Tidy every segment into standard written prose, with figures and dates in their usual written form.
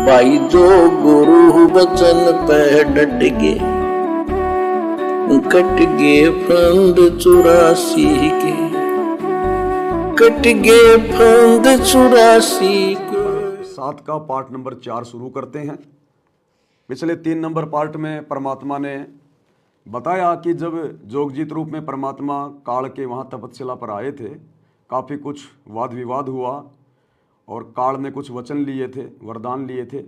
भाई जो गुरु वचन पे डट गे, कट गे फंद 84 के, कट गे फंद 84 के। 7 का पार्ट नंबर 4 शुरू करते हैं। पिछले 3 नंबर पार्ट में परमात्मा ने बताया कि जब जोगजीत रूप में परमात्मा काल के वहाँ तपस्या पर आए थे, काफ़ी कुछ वाद विवाद हुआ और काल ने कुछ वचन लिए थे, वरदान लिए थे।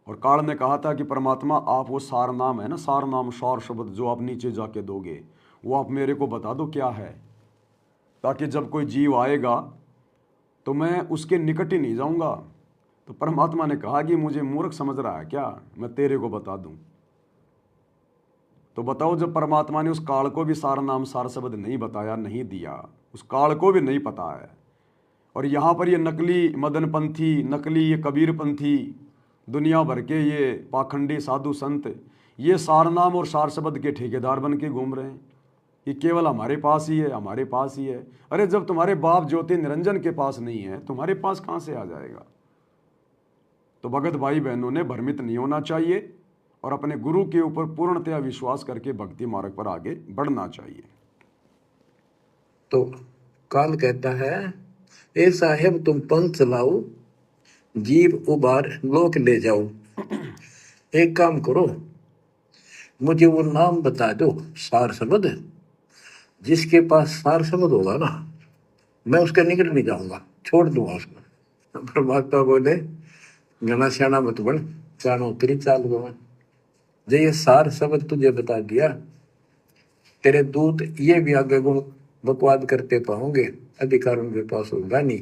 और काल ने कहा था कि परमात्मा आप वो सार नाम है ना, सार नाम सार शब्द जो आप नीचे जाके दोगे, वो आप मेरे को बता दो क्या है, ताकि जब कोई जीव आएगा तो मैं उसके निकट ही नहीं जाऊंगा। तो परमात्मा ने कहा कि मुझे मूर्ख समझ रहा है क्या, मैं तेरे को बता दूं। तो बताओ, जब परमात्मा ने उस काल को भी सार नाम सार शब्द नहीं बताया, नहीं दिया, उस काल को भी नहीं पता है, और यहाँ पर ये नकली मदनपंथी, नकली ये कबीरपंथी, दुनिया भर के ये पाखंडी साधु संत ये सार नाम और सार शब्द के ठेकेदार बन के घूम रहे हैं कि केवल हमारे पास ही है, हमारे पास ही है। अरे जब तुम्हारे बाप ज्योति निरंजन के पास नहीं है, तुम्हारे पास कहाँ से आ जाएगा। तो भगत भाई बहनों ने भ्रमित नहीं होना चाहिए और अपने गुरु के ऊपर पूर्णतया विश्वास करके भक्ति मार्ग पर आगे बढ़ना चाहिए। तो काल कहता है, ए साहेब तुम पंथ चलाओ, जीव उबार लोक ले जाओ। एक काम करो, मुझे वो नाम बता दो सार शब्द, जिसके पास सार शब्द होगा ना, मैं उसके निकट नहीं जाऊंगा, छोड़ दूंगा उसको। परमात्मा बोले, घना श्याणा मत बन, चाणो उतरी चाल गवन। जो ये सार शब्द तुझे बता दिया, तेरे दूत ये भी आगे गुण बकवाद करते पाओगे, अधिकार उनके पास होगा नहीं।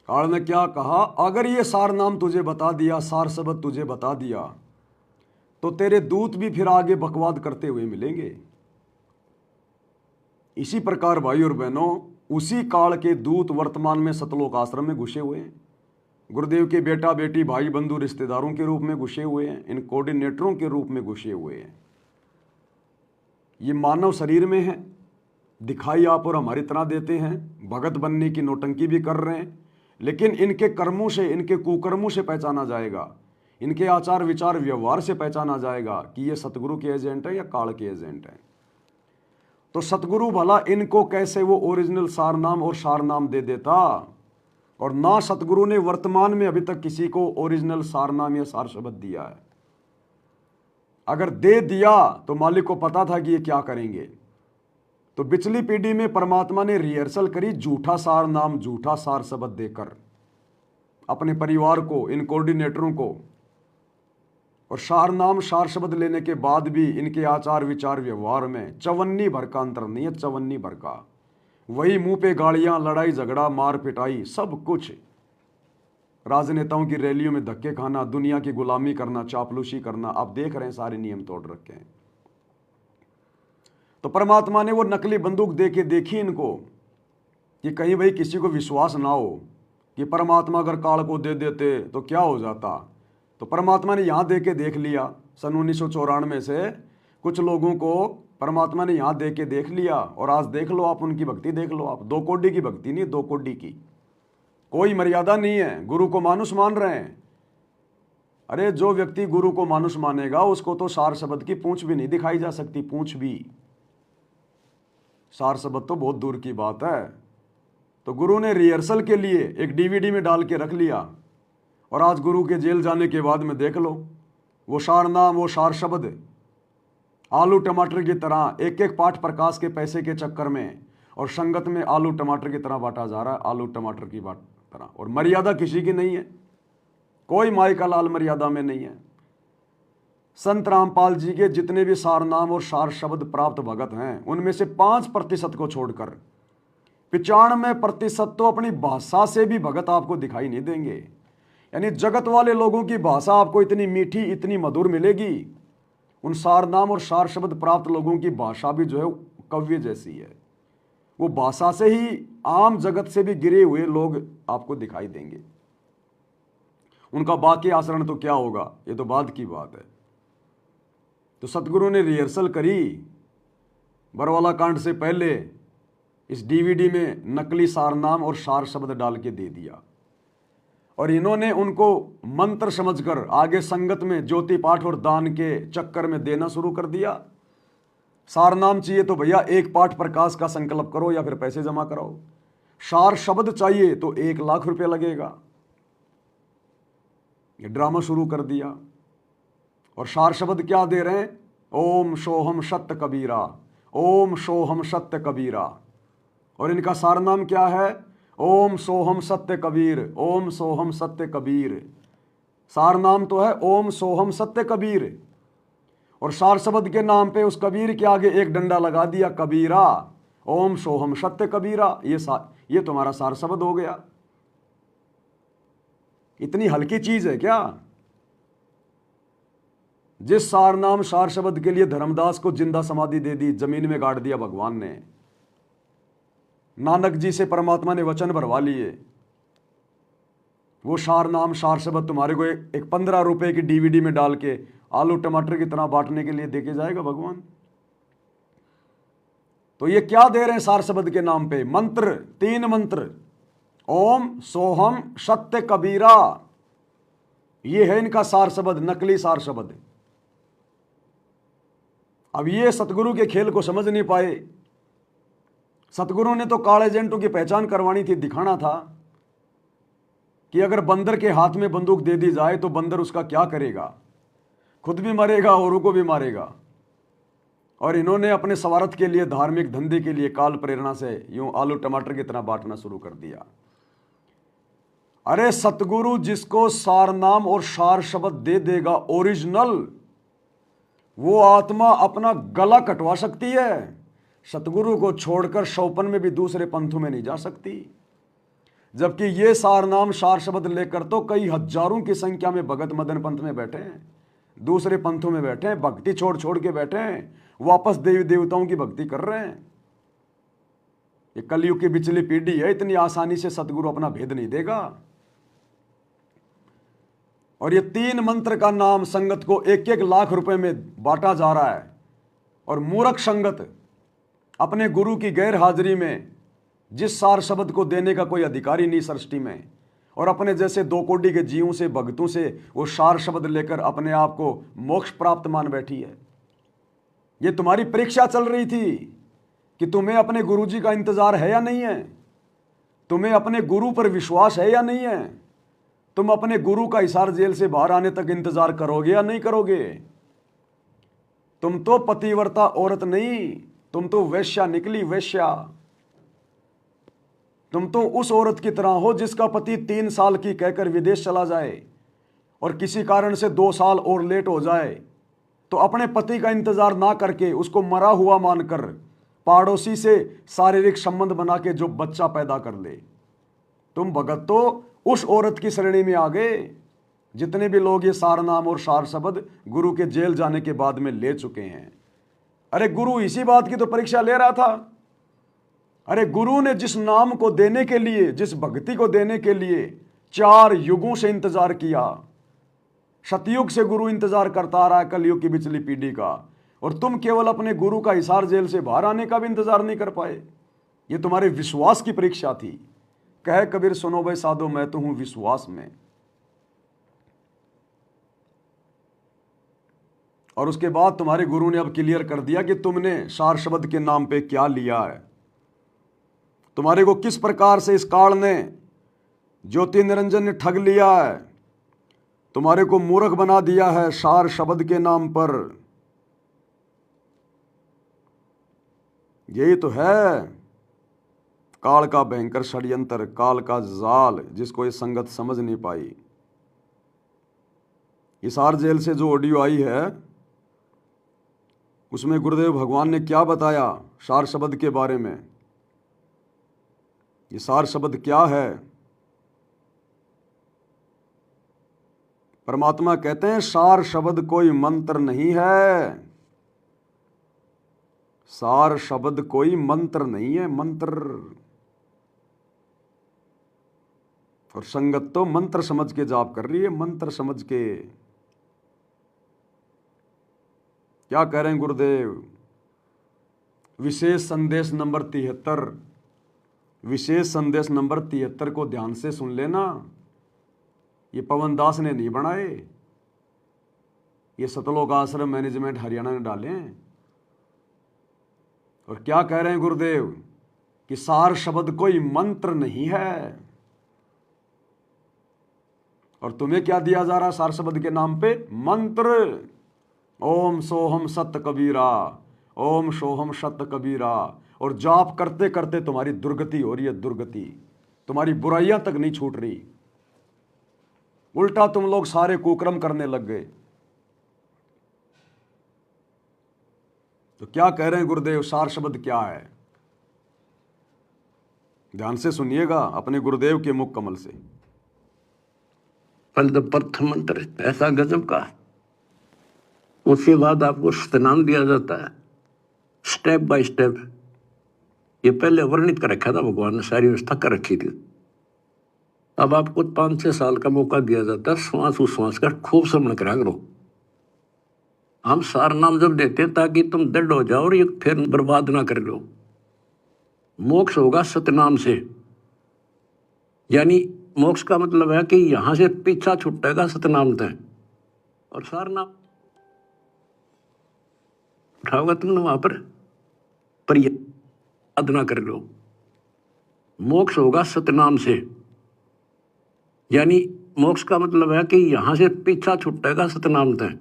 काल ने क्या कहा, अगर ये सार नाम तुझे बता दिया, सार शब्द तुझे बता दिया, तो तेरे दूत भी फिर आगे बकवाद करते हुए मिलेंगे। इसी प्रकार भाई और बहनों, उसी काल के दूत वर्तमान में सतलोक आश्रम में घुसे हुए हैं, गुरुदेव के बेटा बेटी भाई बंधु रिश्तेदारों के रूप में घुसे हुए हैं, इन कोऑर्डिनेटरों के रूप में घुसे हुए हैं। ये मानव शरीर में है, दिखाई आप और हमारी तरह देते हैं, भगत बनने की नौटंकी भी कर रहे हैं, लेकिन इनके कर्मों से, इनके कुकर्मों से पहचाना जाएगा, इनके आचार विचार व्यवहार से पहचाना जाएगा कि ये सतगुरु के एजेंट है या काल के एजेंट है। तो सतगुरु भला इनको कैसे वो ओरिजिनल सार नाम और सार नाम दे देता, और ना सतगुरु ने वर्तमान में अभी तक किसी को ओरिजिनल सार नाम या सार शब्द दिया है। अगर दे दिया तो मालिक को पता था कि ये क्या करेंगे। तो पिछली पीढ़ी में परमात्मा ने रिहर्सल करी झूठा सार नाम, झूठा सार शब्द देकर अपने परिवार को, इन कोऑर्डिनेटरों को, और सार नाम सार शब्द लेने के बाद भी इनके आचार विचार व्यवहार में चवन्नी भर का अंतर नहीं है, चवन्नी भर का। वही मुंह पे गालियां, लड़ाई झगड़ा, मार पिटाई, सब कुछ। राजनेताओं की रैलियों में धक्के खाना, दुनिया की गुलामी करना, चापलूसी करना, आप देख रहे हैं, सारे नियम तोड़ रखे हैं। तो परमात्मा ने वो नकली बंदूक दे के देखी इनको कि कहीं भाई किसी को विश्वास ना हो कि परमात्मा अगर काल को दे देते तो क्या हो जाता। तो परमात्मा ने यहाँ दे के देख लिया। सन 1994 से कुछ लोगों को परमात्मा ने यहाँ दे के देख लिया, और आज देख लो आप, उनकी भक्ति देख लो आप। 2 कोड़ी की भक्ति नहीं, 2 कोड़ी की, कोई मर्यादा नहीं है। गुरु को मानुष मान रहे हैं। अरे जो व्यक्ति गुरु को मानुष मानेगा उसको तो सार शब्द की पूंछ भी नहीं दिखाई जा सकती, पूंछ भी। सार शब्द तो बहुत दूर की बात है। तो गुरु ने रिहर्सल के लिए एक डीवीडी में डाल के रख लिया, और आज गुरु के जेल जाने के बाद में देख लो, वो सार नाम, वो सार शब्द आलू टमाटर की तरह एक एक पाठ प्रकाश के पैसे के चक्कर में और संगत में आलू टमाटर की तरह बांटा जा रहा है, आलू टमाटर की तरह। और मर्यादा किसी की नहीं है, कोई माई का लाल मर्यादा में नहीं है। संत रामपाल जी के जितने भी सार नाम और सार शब्द प्राप्त भगत हैं, उनमें से 5% को छोड़कर 95% तो अपनी भाषा से भी भगत आपको दिखाई नहीं देंगे। यानी जगत वाले लोगों की भाषा आपको इतनी मीठी, इतनी मधुर मिलेगी, उन सार नाम और सार शब्द प्राप्त लोगों की भाषा भी जो है कव्य जैसी है। वो भाषा से ही आम जगत से भी गिरे हुए लोग आपको दिखाई देंगे। उनका बाकी आचरण तो क्या होगा, ये तो बाद की बात है। तो सतगुरु ने रिहर्सल करी, बरवाला कांड से पहले इस डीवीडी में नकली सार नाम और सार शब्द डाल के दे दिया। और इन्होंने उनको मंत्र समझकर आगे संगत में ज्योति पाठ और दान के चक्कर में देना शुरू कर दिया। सारनाम चाहिए तो भैया एक पाठ प्रकाश का संकल्प करो या फिर पैसे जमा कराओ। सार शब्द चाहिए तो 1 लाख रुपए लगेगा। ये ड्रामा शुरू कर दिया। और सार शब्द क्या दे रहे हैं? ओम सोहम सत्य कबीरा, ओम सोहम सत्य कबीरा। और इनका सार नाम क्या है? ओम सोहम सत्य कबीर, ओम सोहम सत्य कबीर। सार नाम तो है ओम सोहम सत्य कबीर। और सार शब्द के नाम पे उस कबीर के आगे एक डंडा लगा दिया, कबीरा, ओम सोहम सत्य कबीरा। ये तुम्हारा सार शब्द हो गया। इतनी हल्की चीज है क्या? जिस सार नाम सार शब्द के लिए धर्मदास को जिंदा समाधि दे दी, जमीन में गाड़ दिया भगवान ने। नानक जी से परमात्मा ने वचन भरवा लिए। वो सार नाम सार शब्द तुम्हारे को एक 15 रुपए की डीवीडी में डाल के आलू टमाटर की तरह बांटने के लिए देके जाएगा भगवान। तो ये क्या दे रहे हैं सार शब्द के नाम पे? मंत्र, 3 मंत्र, ओम सोहम सत्य कबीरा। ये है इनका सार शब्द, नकली सार शब्द। अब ये सतगुरु के खेल को समझ नहीं पाए। सतगुरु ने तो काले एजेंटों की पहचान करवानी थी, दिखाना था कि अगर बंदर के हाथ में बंदूक दे दी जाए तो बंदर उसका क्या करेगा? खुद भी मरेगा, औरों को भी मारेगा। और इन्होंने अपने स्वार्थ के लिए, धार्मिक धंधे के लिए काल प्रेरणा से यूं आलू टमाटर की तरह बांटना शुरू कर दिया। अरे सतगुरु जिसको सार नाम और सार शब्द दे देगा ओरिजिनल, वो आत्मा अपना गला कटवा सकती है। सतगुरु को छोड़कर शौपन में भी दूसरे पंथों में नहीं जा सकती। जबकि ये सार नाम सार शब्द लेकर तो कई हजारों की संख्या में भगत मदन पंथ में बैठे हैं, दूसरे पंथों में बैठे हैं, भक्ति छोड़ छोड़ के बैठे हैं, वापस देवी देवताओं की भक्ति कर रहे हैं। ये कलयुग की बिचली पीढ़ी है, इतनी आसानी से सतगुरु अपना भेद नहीं देगा। और ये 3 मंत्र का नाम संगत को 1-1 लाख रुपए में बांटा जा रहा है। और मूर्ख संगत अपने गुरु की गैर हाजिरी में जिस सार शब्द को देने का कोई अधिकारी नहीं सृष्टि में, और अपने जैसे 2 कोटि के जीवों से, भक्तों से वो सार शब्द लेकर अपने आप को मोक्ष प्राप्त मान बैठी है। ये तुम्हारी परीक्षा चल रही थी कि तुम्हें अपने गुरु जी का इंतजार है या नहीं है, तुम्हें अपने गुरु पर विश्वास है या नहीं है, तुम अपने गुरु का हिसार जेल से बाहर आने तक इंतजार करोगे या नहीं करोगे। तुम तो पतिव्रता औरत नहीं, तुम तो वेश्या निकली, वेश्या। तुम तो उस औरत की तरह हो जिसका पति 3 साल की कहकर विदेश चला जाए और किसी कारण से 2 साल और लेट हो जाए तो अपने पति का इंतजार ना करके उसको मरा हुआ मानकर पड़ोसी से शारीरिक संबंध बना के जो बच्चा पैदा कर ले। तुम भगत तो उस औरत की श्रेणी में आ गए। जितने भी लोग ये सार नाम और सार शब्द गुरु के जेल जाने के बाद में ले चुके हैं। अरे गुरु इसी बात की तो परीक्षा ले रहा था। अरे गुरु ने जिस नाम को देने के लिए, जिस भक्ति को देने के लिए 4 युगों से इंतजार किया, सतयुग से गुरु इंतजार करता आ रहा है कलयुग की बिचली पीढ़ी का, और तुम केवल अपने गुरु का हिसार जेल से बाहर आने का भी इंतजार नहीं कर पाए। ये तुम्हारे विश्वास की परीक्षा थी। कहे कबीर सुनो भाई साधो, मैं तो हूं विश्वास में। और उसके बाद तुम्हारे गुरु ने अब क्लियर कर दिया कि तुमने सार शब्द के नाम पे क्या लिया है। तुम्हारे को किस प्रकार से इस काल ने, ज्योति निरंजन ने ठग लिया है, तुम्हारे को मूर्ख बना दिया है सार शब्द के नाम पर। यही तो है काल का भयंकर षड्यंत्र, काल का जाल, जिसको ये संगत समझ नहीं पाई। हिसार जेल से जो ऑडियो आई है उसमें गुरुदेव भगवान ने क्या बताया सार शब्द के बारे में। ये सार शब्द क्या है? परमात्मा कहते हैं सार शब्द कोई मंत्र नहीं है। सार शब्द कोई मंत्र नहीं है, मंत्र। और संगत तो मंत्र समझ के जाप कर रही है, मंत्र समझ के। क्या कह रहे हैं गुरुदेव? विशेष संदेश नंबर 73, विशेष संदेश नंबर 73 को ध्यान से सुन लेना। ये पवन दास ने नहीं बनाए, ये सतलोक आश्रम मैनेजमेंट हरियाणा ने डाले हैं। और क्या कह रहे हैं गुरुदेव कि सार शब्द कोई मंत्र नहीं है। और तुम्हें क्या दिया जा रहा है सार शब्द के नाम पे? मंत्र। ओम सोहम सत कबीरा, ओम सोहम सत कबीरा। और जाप करते करते तुम्हारी दुर्गति हो रही है, दुर्गति। तुम्हारी बुराइयां तक नहीं छूट रही, उल्टा तुम लोग सारे कुकर्म करने लग गए। तो क्या कह रहे हैं गुरुदेव, सार शब्द क्या है? ध्यान से सुनिएगा अपने गुरुदेव के मुख कमल से। पहले तो प्रथम मंत्र ऐसा गजब का, उसके बाद आपको सतनाम दिया जाता है स्टेप बाय स्टेप। ये पहले वर्णित कर रखा था भगवान ने, सारी व्यवस्था कर रखी थी। अब आपको 5-6 साल का मौका दिया जाता है, श्वास उश्वास का खूब श्रवण करा करो। हम सार नाम जब देते हैं ताकि तुम दृढ़ हो जाओ और ये फिर बर्बाद ना कर लो। मोक्ष होगा सतनाम से, यानी मोक्ष का मतलब है कि यहां से पीछा छुटेगा सतनाम तक। और सार नाम उठाओगा तुमने वहां पर याद ना कर लो। मोक्ष होगा सतनाम से, यानी मोक्ष का मतलब है कि यहां से पीछा छुटेगा सतनाम तक।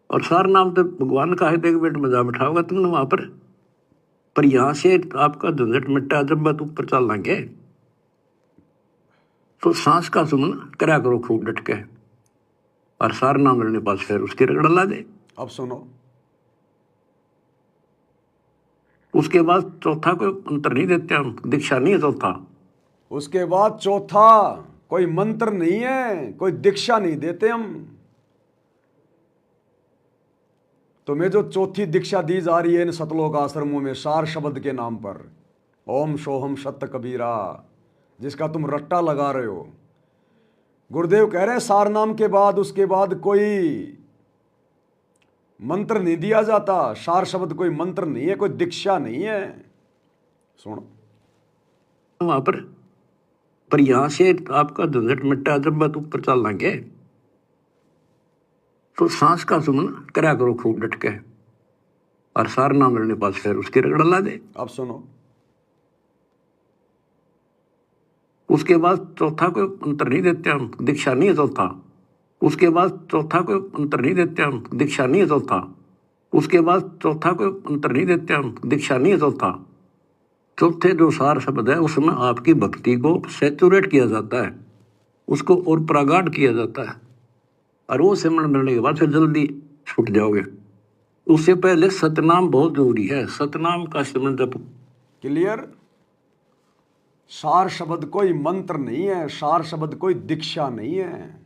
और सार नाम तो भगवान का है, देख बेट मजा बिठाओगा तुमने वहां पर यहां से आपका झंझट मिट्टा जब बात ऊपर चल लेंगे। तो सांस का सुमन करा करो खूब डट के, और सार नाम लेने पास फिर उसकी रगड़ ला दे। अब सुनो, उसके बाद चौथा कोई मंत्र नहीं देते हम, दीक्षा नहीं है चौथा। उसके बाद चौथा कोई मंत्र नहीं है, कोई दीक्षा नहीं देते हम। तुम्हें जो चौथी दीक्षा दी जा रही है इन सतलोक आश्रमों में सार शब्द के नाम पर, ओम सोहम सत कबीरा, जिसका तुम रट्टा लगा रहे हो, गुरुदेव कह रहे हैं सार नाम के बाद उसके बाद कोई मंत्र नहीं दिया जाता। सार शब्द कोई मंत्र नहीं है, कोई दीक्षा नहीं है। सुनो, वहां पर यहां से आपका झंझट मिट्टा जब बात ऊपर चल लेंगे। तो सांस का सुमन करा करो खूब डट के, और सार नाम लेने पास फिर उसकी रगड़ ला दे। अब सुनो, उसके बाद चौथा कोई मंत्र नहीं देते हम, दीक्षा नहीं है चौथा। उसके बाद चौथा कोई मंत्र नहीं देते हम, दीक्षा नहीं है चौथा। उसके बाद चौथा कोई मंत्र नहीं देते हम, दीक्षा नहीं है चौथा। चौथे जो सार शब्द है उसमें आपकी भक्ति को सैचुरेट किया जाता है, उसको और प्रगाढ़ किया जाता है, और वो सिमरण मिलने के बाद फिर जल्दी छूट जाओगे। उससे पहले सतनाम बहुत जरूरी है, सतनाम का सिमरण जब। क्लियर? सार शब्द कोई मंत्र नहीं है, सार शब्द कोई दीक्षा नहीं है।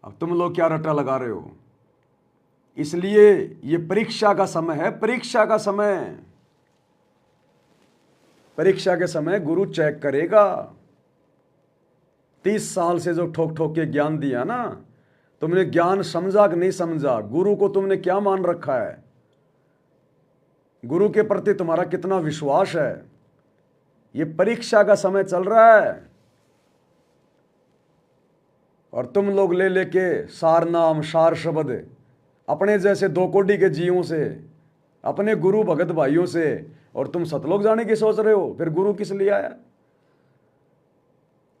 अब तुम लोग क्या रट्टा लगा रहे हो? इसलिए ये परीक्षा का समय है, परीक्षा का समय। परीक्षा के समय गुरु चेक करेगा। 30 साल से जो ठोक ठोक के ज्ञान दिया ना, तुमने ज्ञान समझा कि नहीं समझा? गुरु को तुमने क्या मान रखा है? गुरु के प्रति तुम्हारा कितना विश्वास है? ये परीक्षा का समय चल रहा है, और तुम लोग ले लेके सार नाम सार शब्द अपने जैसे 2 कोड़ी के जीवों से, अपने गुरु भगत भाइयों से, और तुम सतलोक जाने की सोच रहे हो। फिर गुरु किस लिए आया?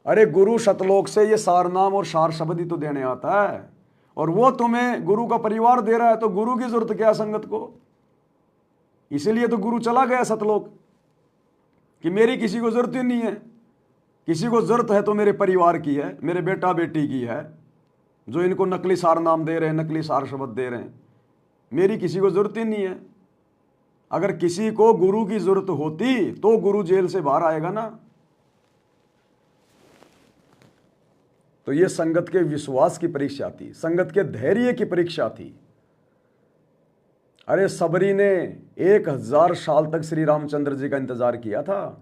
अरे गुरु सतलोक से ये सार नाम और सार शब्द ही तो देने आता है, और वो तुम्हें गुरु का परिवार दे रहा है, तो गुरु की जरूरत क्या संगत को? इसीलिए तो गुरु चला गया सतलोक, कि मेरी किसी को जरूरत ही नहीं है। किसी को जरूरत है तो मेरे परिवार की है, मेरे बेटा बेटी की है, जो इनको नकली सार नाम दे रहे हैं, नकली सार शब्द दे रहे हैं। मेरी किसी को जरूरत ही नहीं है। अगर किसी को गुरु की जरूरत होती तो गुरु जेल से बाहर आएगा ना। तो यह संगत के विश्वास की परीक्षा थी, संगत के धैर्य की परीक्षा थी। अरे सबरी ने 1000 साल तक श्री रामचंद्र जी का इंतजार किया था,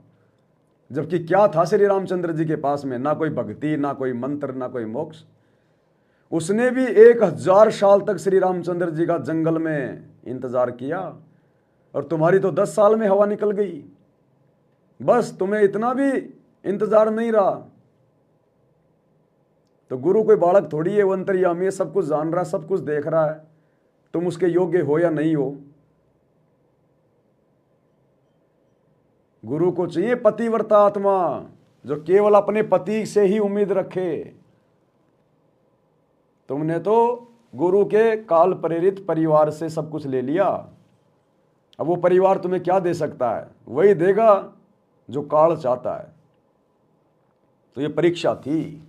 जबकि क्या था श्री रामचंद्र जी के पास में? ना कोई भक्ति, ना कोई मंत्र, ना कोई मोक्ष। उसने भी 1000 साल तक श्री रामचंद्र जी का जंगल में इंतजार किया, और तुम्हारी तो 10 साल में हवा निकल गई। बस तुम्हें इतना भी इंतजार नहीं रहा। तो गुरु कोई बालक थोड़ी है, वो अंतर्यामी है, सब कुछ जान रहा है, सब कुछ देख रहा है, तुम उसके योग्य हो या नहीं हो। गुरु को चाहिए पतिव्रता आत्मा, जो केवल अपने पति से ही उम्मीद रखे। तुमने तो गुरु के काल प्रेरित परिवार से सब कुछ ले लिया, अब वो परिवार तुम्हें क्या दे सकता है? वही देगा जो काल चाहता है। तो ये परीक्षा थी,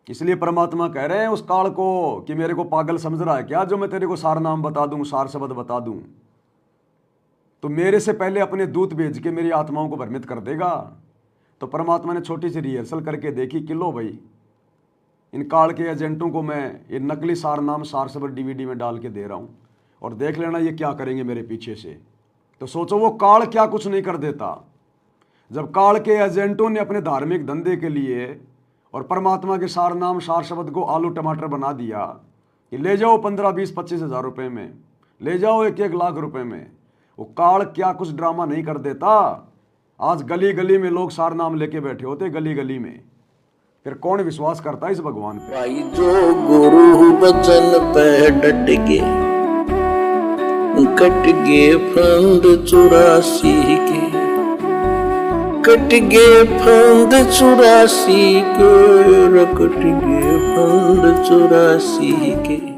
इसलिए परमात्मा कह रहे हैं उस काल को कि मेरे को पागल समझ रहा है क्या, जो मैं तेरे को सार नाम बता दूं, सार शब्द बता दूं, तो मेरे से पहले अपने दूत भेज के मेरी आत्माओं को भ्रमित कर देगा। तो परमात्मा ने छोटी सी रिहर्सल करके देखी कि लो भाई, इन काल के एजेंटों को मैं ये नकली सार नाम सार शब्द डीवीडी में डाल के दे रहा हूं, और देख लेना ये क्या करेंगे मेरे पीछे से। तो सोचो वो काल क्या कुछ नहीं कर देता। जब काल के एजेंटों ने अपने धार्मिक धंधे के लिए और परमात्मा के सार नाम सार शब्द को आलू टमाटर बना दिया कि ले जाओ 15, 20, 25 हज़ार रुपये में, ले जाओ 1-1 लाख रुपए में, वो काल क्या कुछ ड्रामा नहीं कर देता। आज गली गली में लोग सार नाम लेके बैठे होते, गली गली में, फिर कौन विश्वास करता है इस भगवान पे? भाई जो गुरु बचन पे डट के, कट गे फंद 84 के, कट गे फंद 84 के, कट गे फंद 84 के।